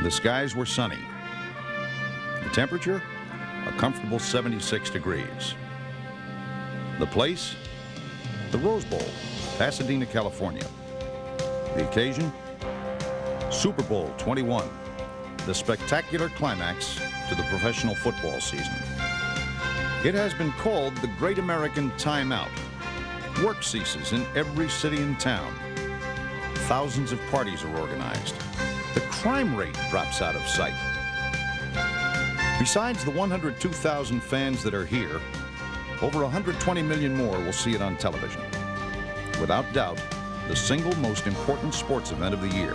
The skies were sunny. The temperature, a comfortable 76 degrees. The place, the Rose Bowl, Pasadena, California. The occasion, Super Bowl 21, the spectacular climax to the professional football season. It has been called the Great American Timeout. Work ceases in every city and town. Thousands of parties are organized. The crime rate drops out of sight. Besides the 102,000 fans that are here, over 120 million more will see it on television. Without doubt, the single most important sports event of the year.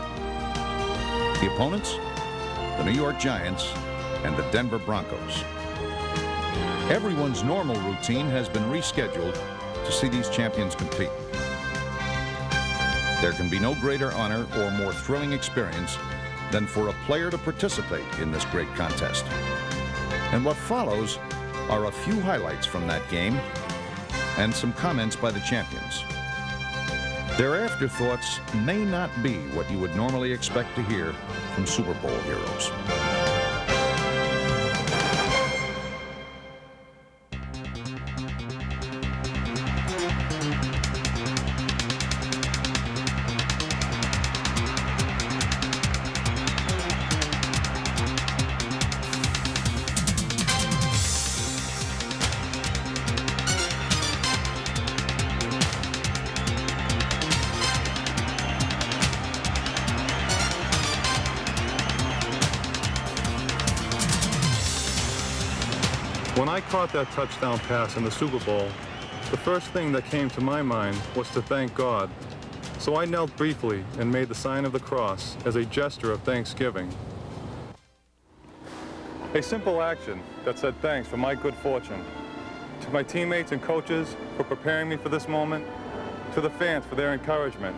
The opponents, the New York Giants and the Denver Broncos. Everyone's normal routine has been rescheduled to see these champions compete. There can be no greater honor or more thrilling experience than for a player to participate in this great contest. And what follows are a few highlights from that game and some comments by the champions. Their afterthoughts may not be what you would normally expect to hear from Super Bowl heroes. When I caught that touchdown pass in the Super Bowl, the first thing that came to my mind was to thank God. So I knelt briefly and made the sign of the cross as a gesture of thanksgiving. A simple action that said thanks for my good fortune. To my teammates and coaches for preparing me for this moment, to the fans for their encouragement,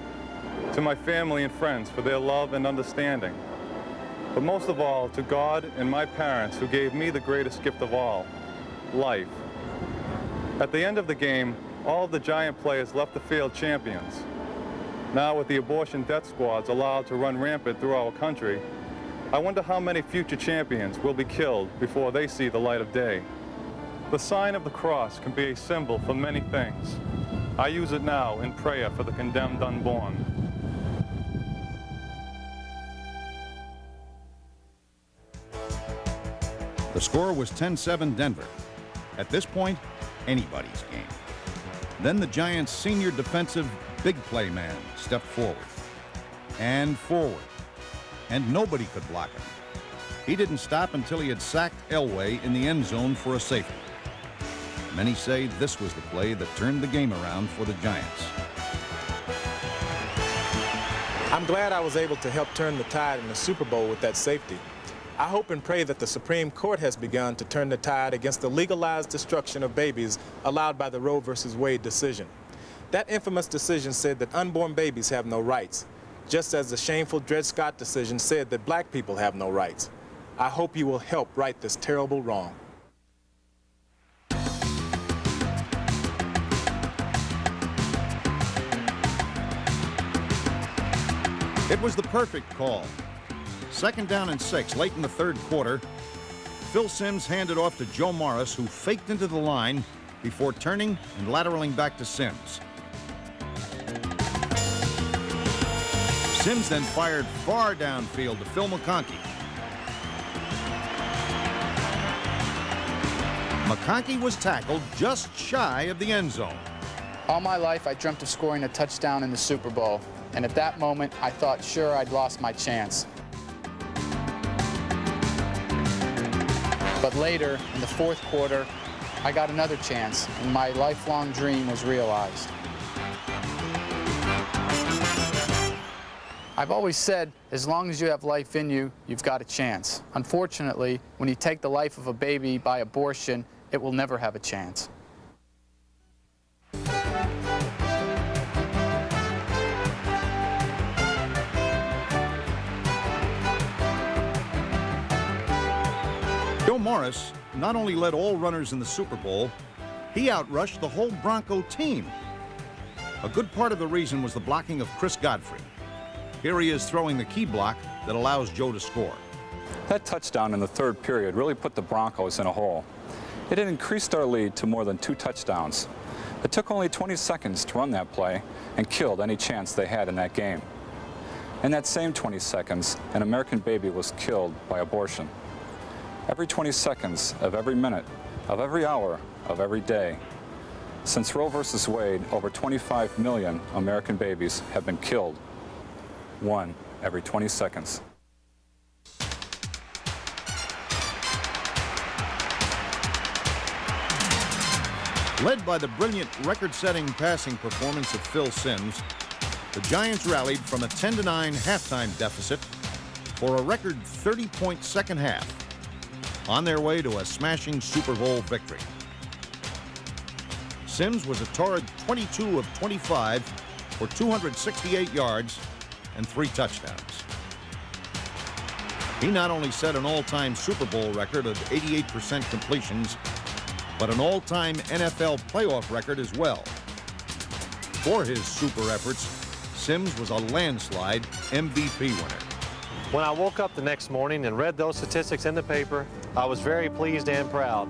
to my family and friends for their love and understanding. But most of all, to God and my parents who gave me the greatest gift of all, life. At the end of the game, all of the Giant players left the field champions. Now with the abortion death squads allowed to run rampant through our country, I wonder how many future champions will be killed before they see the light of day. The sign of the cross can be a symbol for many things. I use it now in prayer for the condemned unborn. The score was 10-7 Denver. At this point, anybody's game. Then the Giants' senior defensive big play man stepped forward. And nobody could block him. He didn't stop until he had sacked Elway in the end zone for a safety. Many say this was the play that turned the game around for the Giants. I'm glad I was able to help turn the tide in the Super Bowl with that safety. I hope and pray that the Supreme Court has begun to turn the tide against the legalized destruction of babies allowed by the Roe v. Wade decision. That infamous decision said that unborn babies have no rights, just as the shameful Dred Scott decision said that black people have no rights. I hope you will help right this terrible wrong. It was the perfect call. 2nd down and 6, late in the third quarter. Phil Simms handed off to Joe Morris, who faked into the line before turning and lateraling back to Simms. Simms then fired far downfield to Phil McConkey. McConkey was tackled just shy of the end zone. All my life, I dreamt of scoring a touchdown in the Super Bowl. And at that moment, I thought sure I'd lost my chance. But later, in the fourth quarter, I got another chance, and my lifelong dream was realized. I've always said, as long as you have life in you, you've got a chance. Unfortunately, when you take the life of a baby by abortion, it will never have a chance. Joe Morris not only led all runners in the Super Bowl, he outrushed the whole Bronco team. A good part of the reason was the blocking of Godfrey. Here he is throwing the key block that allows Joe to score. That touchdown in the third period really put the Broncos in a hole. It had increased our lead to more than 2 touchdowns. It took only 20 seconds to run that play and killed any chance they had in that game. In that same 20 seconds, an American baby was killed by abortion. Every 20 seconds of every minute, of every hour, of every day. Since Roe versus Wade, over 25 million American babies have been killed. 1 every 20 seconds. Led by the brilliant record-setting passing performance of Phil Simms, the Giants rallied from a 10-9 halftime deficit for a record 30-point second half, on their way to a smashing Super Bowl victory. Simms was a torrid 22 of 25 for 268 yards and 3 touchdowns. He not only set an all-time Super Bowl record of 88% completions, but an all-time NFL playoff record as well. For his super efforts, Simms was a landslide MVP winner. When I woke up the next morning and read those statistics in the paper, I was very pleased and proud.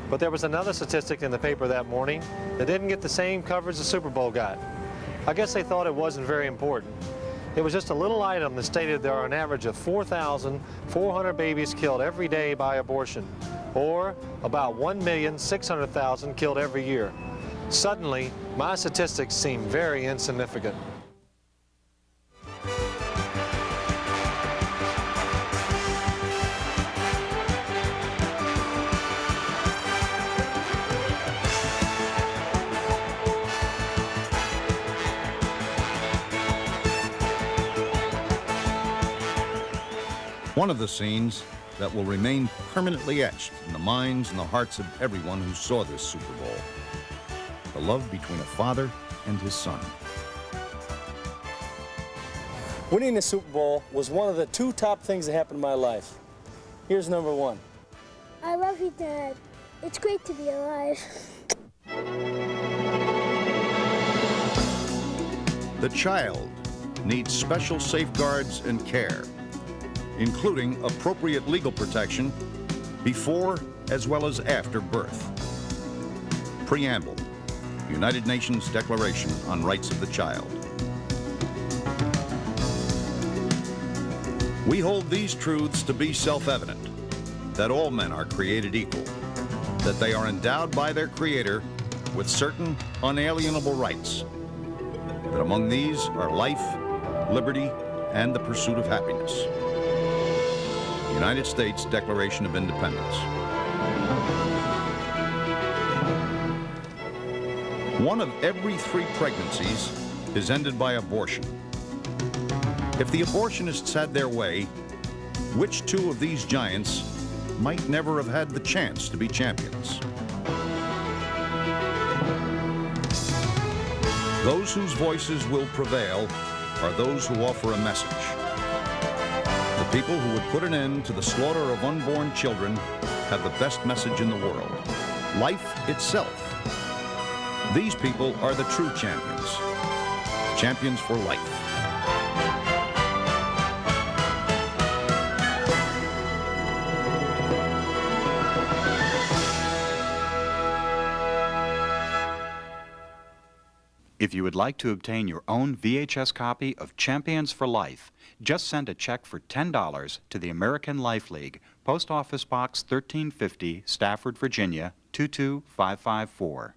But there was another statistic in the paper that morning that didn't get the same coverage the Super Bowl got. I guess they thought it wasn't very important. It was just a little item that stated there are an average of 4,400 babies killed every day by abortion, or about 1,600,000 killed every year. Suddenly, my statistics seem very insignificant. One of the scenes that will remain permanently etched in the minds and the hearts of everyone who saw this Super Bowl. The love between a father and his son. Winning the Super Bowl was one of the 2 top things that happened in my life. Here's number 1. I love you, Dad. It's great to be alive. The child needs special safeguards and care, including appropriate legal protection before as well as after birth. Preamble, United Nations Declaration on Rights of the Child. We hold these truths to be self-evident, that all men are created equal, that they are endowed by their Creator with certain unalienable rights, that among these are life, liberty, and the pursuit of happiness. United States Declaration of Independence. One of every 3 pregnancies is ended by abortion. If the abortionists had their way, which 2 of these giants might never have had the chance to be champions? Those whose voices will prevail are those who offer a message. The people who would put an end to the slaughter of unborn children have the best message in the world: life itself. These people are the true champions. Champions for life. If you would like to obtain your own VHS copy of Champions for Life, just send a check for $10 to the American Life League, Post Office Box 1350, Stafford, Virginia 22554.